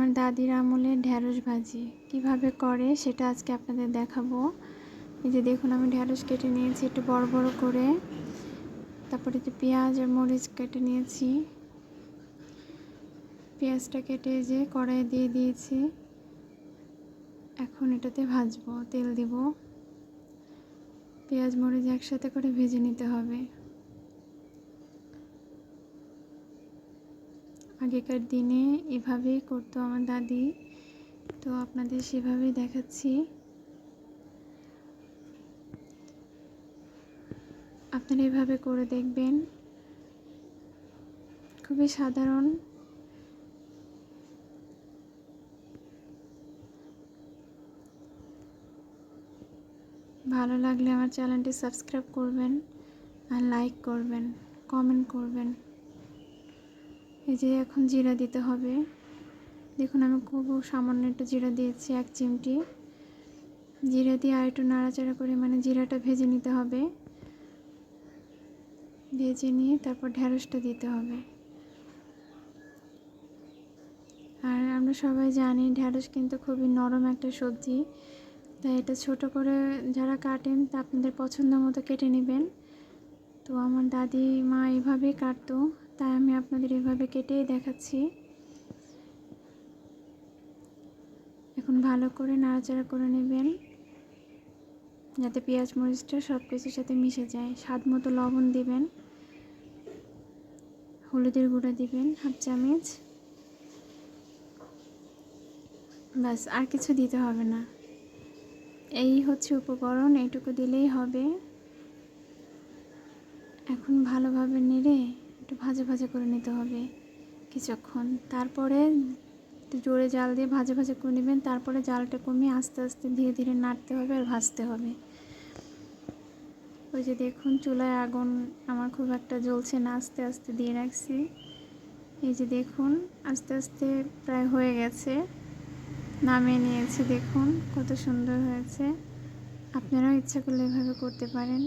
আমার দাদির আমলে ঢ্যাঁড়স ভাজি কিভাবে করে সেটা আজকে আপনাদের দেখাবো। এই যে দেখুন, আমি ঢ্যাঁড়স কেটে নিয়েছি একটু বড় বড় করে। তারপরে যে পেঁয়াজ আর মরিচ কেটে নিয়েছি। পেঁয়াজটা কেটে যে কড়াইয়ে দিয়ে দিয়েছি। এখন এটাতে ভাজবো, তেল দিব। পেঁয়াজ মরিচ একসাথে করে ভেজে নিতে হবে। আগেকার দিনে এভাবেই করতো আমার দাদি, তো আপনাদের সেভাবেই দেখাচ্ছি। আপনারা এভাবে করে দেখবেন, খুবই সাধারণ। ভালো লাগলে আমার চ্যানেলটি সাবস্ক্রাইব করবেন আর লাইক করবেন, কমেন্ট করবেন। এই যে এখন জিরা দিতে হবে। দেখুন, আমি খুব সামান্য একটু জিরা দিয়েছি, 1 চিমটি। জিরা দিয়ে আর একটু নাড়াচাড়া করে জিরাটা ভেজে নিতে হবে। ভেজে নিয়ে তারপর ঢ্যাঁড়সটা দিতে হবে। আর আমরা সবাই জানি ঢ্যাঁড়স কিন্তু খুবই নরম একটা সবজি, তাই এটা ছোট করে যারা কাটেন তা আপনাদের পছন্দ মতো কেটে নেবেন। তো আমার দাদি মা এভাবেই কাটতো, তাই আমি আপনাদের এভাবে কেটেই দেখাচ্ছি। এখন ভালো করে নাড়াচাড়া করে নেবেন যাতে পেঁয়াজ মরিচটা সব কিছুর সাথে মিশে যায়। স্বাদ মতো লবণ দিবেন, হলুদের গুঁড়া দিবেন 1/2 চামচ। ব্যাস, আর কিছু দিতে হবে না। এই হচ্ছে উপকরণ, এইটুকু দিলেই হবে। এখন ভালোভাবে নেড়ে একটু ভাজা ভাজা করে নিতে হবে কিছুক্ষণ। তারপরে একটু জোরে জাল দিয়ে ভাজা ভাজা করে নেবেন। তারপরে জালটা কমিয়ে আস্তে আস্তে ধীরে ধীরে নাড়তে হবে আর ভাজতে হবে। ওই যে দেখুন, চুলায় আগুন আমার খুব একটা জ্বলছে না, আস্তে আস্তে দিয়ে রাখছি। এই যে দেখুন, আস্তে আস্তে প্রায় হয়ে গেছে, নামিয়ে নিয়েছি। দেখুন কত সুন্দর হয়েছে। আপনারাও ইচ্ছা করলে এভাবে করতে পারেন।